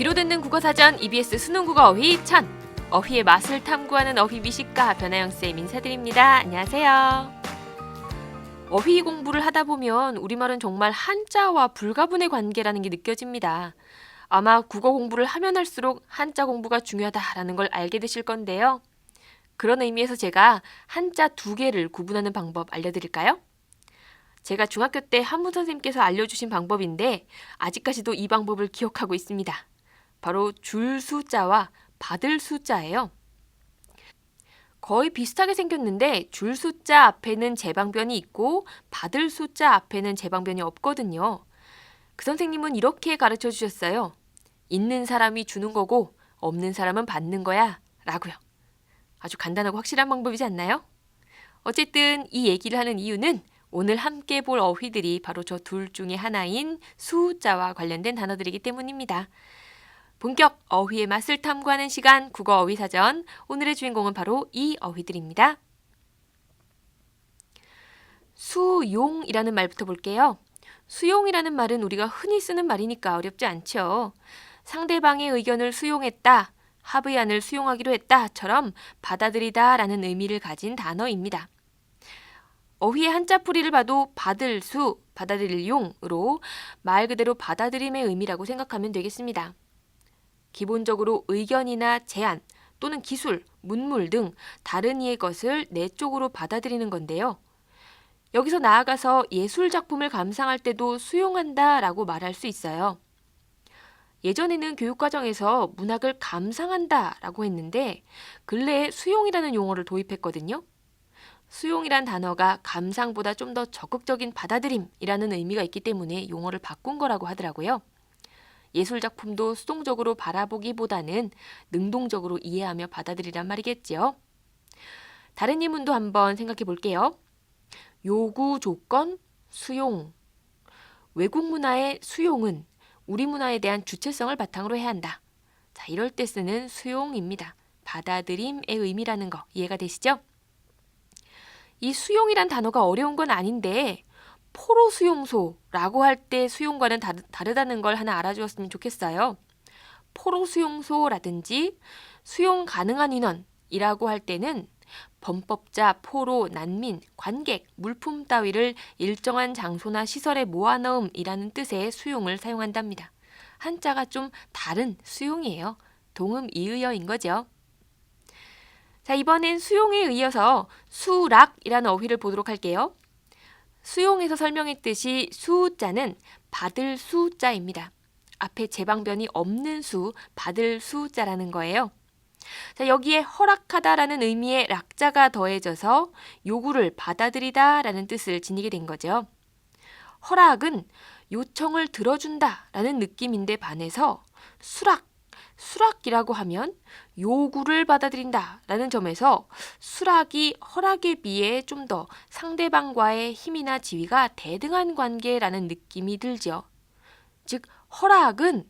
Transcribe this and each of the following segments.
귀로 듣는 국어사전 EBS 수능국어 어휘 1000. 어휘의 맛을 탐구하는 어휘 미식가 변아영쌤 인사드립니다. 안녕하세요. 어휘 공부를 하다 보면 우리말은 정말 한자와 불가분의 관계라는 게 느껴집니다. 아마 국어 공부를 하면 할수록 한자 공부가 중요하다라는 걸 알게 되실 건데요. 그런 의미에서 제가 한자 2개를 구분하는 방법 알려드릴까요? 제가 중학교 때 한문 선생님께서 알려주신 방법인데 아직까지도 이 방법을 기억하고 있습니다. 바로 줄 수자와 받을 수자예요. 거의 비슷하게 생겼는데 줄 수자 앞에는 제방변이 있고 받을 수자 앞에는 제방변이 없거든요. 그 선생님은 이렇게 가르쳐 주셨어요. 있는 사람이 주는 거고 없는 사람은 받는 거야 라고요. 아주 간단하고 확실한 방법이지 않나요? 어쨌든 이 얘기를 하는 이유는 오늘 함께 볼 어휘들이 바로 저 둘 중에 하나인 수자와 관련된 단어들이기 때문입니다. 본격 어휘의 맛을 탐구하는 시간 국어 어휘사전. 오늘의 주인공은 바로 이 어휘들입니다. 수용이라는 말부터 볼게요. 수용이라는 말은 우리가 흔히 쓰는 말이니까 어렵지 않죠. 상대방의 의견을 수용했다, 합의안을 수용하기로 했다처럼 받아들이다 라는 의미를 가진 단어입니다. 어휘의 한자풀이를 봐도 받을 수, 받아들일 용으로 말 그대로 받아들임의 의미라고 생각하면 되겠습니다. 기본적으로 의견이나 제안 또는 기술, 문물 등 다른 이의 것을 내 쪽으로 받아들이는 건데요. 여기서 나아가서 예술 작품을 감상할 때도 수용한다라고 말할 수 있어요. 예전에는 교육과정에서 문학을 감상한다라고 했는데 근래에 수용이라는 용어를 도입했거든요. 수용이란 단어가 감상보다 좀 더 적극적인 받아들임이라는 의미가 있기 때문에 용어를 바꾼 거라고 하더라고요. 예술작품도 수동적으로 바라보기보다는 능동적으로 이해하며 받아들이란 말이겠지요. 다른 예문도 한번 생각해 볼게요. 요구, 조건, 수용. 외국 문화의 수용은 우리 문화에 대한 주체성을 바탕으로 해야 한다. 자, 이럴 때 쓰는 수용입니다. 받아들임의 의미라는 거 이해가 되시죠? 이 수용이란 단어가 어려운 건 아닌데 포로 수용소라고 할 때 수용과는 다르다는 걸 하나 알아주었으면 좋겠어요. 포로 수용소라든지 수용 가능한 인원이라고 할 때는 범법자, 포로, 난민, 관객, 물품 따위를 일정한 장소나 시설에 모아넣음이라는 뜻의 수용을 사용한답니다. 한자가 좀 다른 수용이에요. 동음이의어인 거죠. 자, 이번엔 수용에 이어서 수락이라는 어휘를 보도록 할게요. 수용에서 설명했듯이 수자는 받을 수자입니다. 앞에 제방변이 없는 수, 받을 수자라는 거예요. 자, 여기에 허락하다라는 의미의 락자가 더해져서 요구를 받아들이다라는 뜻을 지니게 된 거죠. 허락은 요청을 들어준다라는 느낌인데 반해서 수락이라고 하면 요구를 받아들인다라는 점에서 수락이 허락에 비해 좀 더 상대방과의 힘이나 지위가 대등한 관계라는 느낌이 들죠. 즉 허락은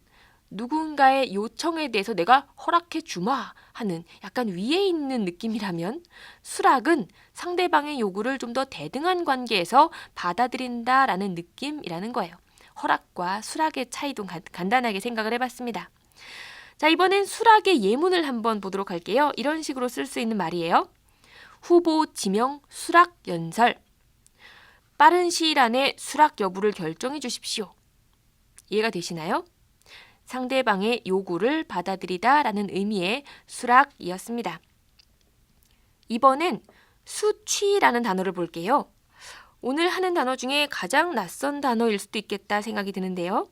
누군가의 요청에 대해서 내가 허락해 주마 하는 약간 위에 있는 느낌이라면 수락은 상대방의 요구를 좀 더 대등한 관계에서 받아들인다라는 느낌이라는 거예요. 허락과 수락의 차이도 간단하게 생각을 해봤습니다. 자, 이번엔 수락의 예문을 한번 보도록 할게요. 이런 식으로 쓸 수 있는 말이에요. 후보 지명 수락 연설. 빠른 시일 안에 수락 여부를 결정해 주십시오. 이해가 되시나요? 상대방의 요구를 받아들이다 라는 의미의 수락이었습니다. 이번엔 수취라는 단어를 볼게요. 오늘 하는 단어 중에 가장 낯선 단어일 수도 있겠다 생각이 드는데요.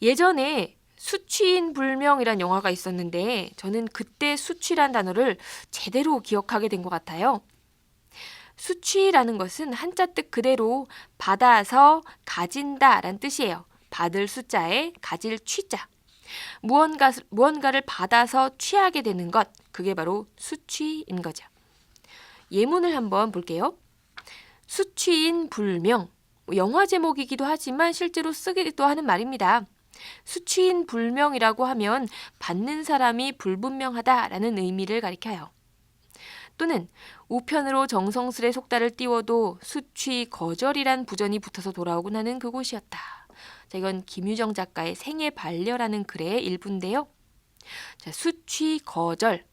예전에 수취인 불명이란 영화가 있었는데 저는 그때 수취란 단어를 제대로 기억하게 된 것 같아요. 수취라는 것은 한자 뜻 그대로 받아서 가진다란 뜻이에요. 받을 수자에 가질 취자. 무언가를 받아서 취하게 되는 것, 그게 바로 수취인 거죠. 예문을 한번 볼게요. 수취인 불명. 영화 제목이기도 하지만 실제로 쓰기도 하는 말입니다. 수취인 불명이라고 하면 받는 사람이 불분명하다라는 의미를 가리켜요. 또는 우편으로 정성스레 속달을 띄워도 수취 거절이란 부전이 붙어서 돌아오곤 하는 그곳이었다. 자, 이건 김유정 작가의 생애 반려라는 글의 일부인데요. 자, 수취 거절.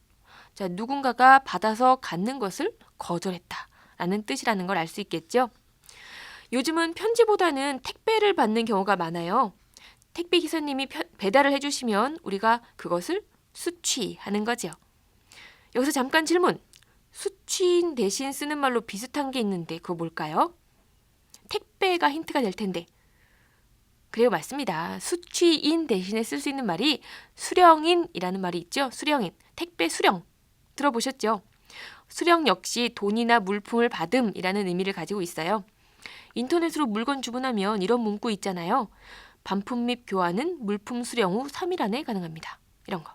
자, 누군가가 받아서 갖는 것을 거절했다라는 뜻이라는 걸 알 수 있겠죠. 요즘은 편지보다는 택배를 받는 경우가 많아요. 택배 기사님이 배달을 해주시면 우리가 그것을 수취하는 거죠. 여기서 잠깐 질문. 수취인 대신 쓰는 말로 비슷한 게 있는데 그거 뭘까요? 택배가 힌트가 될 텐데. 그래요, 맞습니다. 수취인 대신에 쓸 수 있는 말이 수령인이라는 말이 있죠. 수령인, 택배 수령 들어보셨죠? 수령 역시 돈이나 물품을 받음이라는 의미를 가지고 있어요. 인터넷으로 물건 주문하면 이런 문구 있잖아요. 반품 및 교환은 물품 수령 후 3일 안에 가능합니다. 이런 거.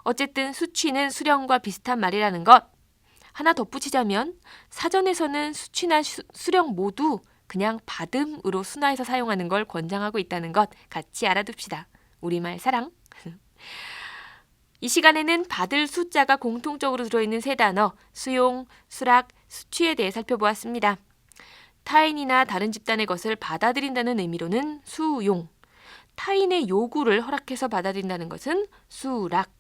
어쨌든 수취는 수령과 비슷한 말이라는 것. 하나 덧붙이자면 사전에서는 수취나 수령 모두 그냥 받음으로 순화해서 사용하는 걸 권장하고 있다는 것 같이 알아둡시다. 우리말 사랑. 이 시간에는 받을 숫자가 공통적으로 들어있는 세 단어 수용, 수락, 수취에 대해 살펴보았습니다. 타인이나 다른 집단의 것을 받아들인다는 의미로는 수용, 타인의 요구를 허락해서 받아들인다는 것은 수락,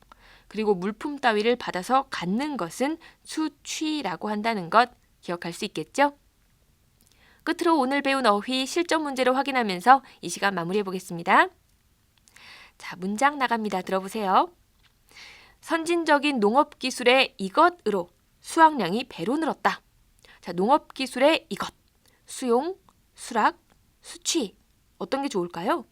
그리고 물품 따위를 받아서 갖는 것은 수취라고 한다는 것 기억할 수 있겠죠? 끝으로 오늘 배운 어휘 실전 문제를 확인하면서 이 시간 마무리해 보겠습니다. 자, 문장 나갑니다. 들어보세요. 선진적인 농업기술의 이것으로 수확량이 배로 늘었다. 자, 농업기술의 이것, 수용, 수락, 수취. 어떤 게 좋을까요?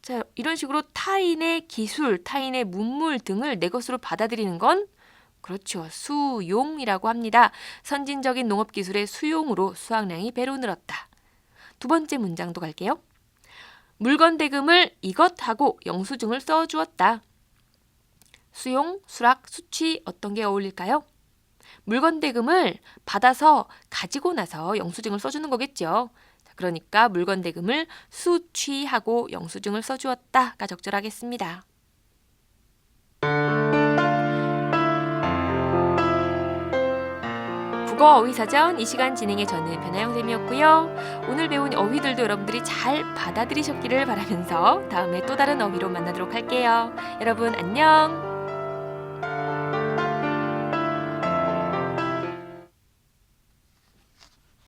자, 이런 식으로 타인의 기술, 타인의 문물 등을 내 것으로 받아들이는 건 그렇죠. 수용이라고 합니다. 선진적인 농업기술의 수용으로 수확량이 배로 늘었다. 두 번째 문장도 갈게요. 물건 대금을 이것하고 영수증을 써주었다. 수용, 수락, 수취 어떤 게 어울릴까요? 물건 대금을 받아서 가지고 나서 영수증을 써주는 거겠죠. 그러니까 물건 대금을 수취하고 영수증을 써주었다가 적절하겠습니다. 국어 어휘사전 이 시간 진행의 저는 변아영쌤이었고요. 오늘 배운 어휘들도 여러분들이 잘 받아들이셨기를 바라면서 다음에 또 다른 어휘로 만나도록 할게요. 여러분 안녕.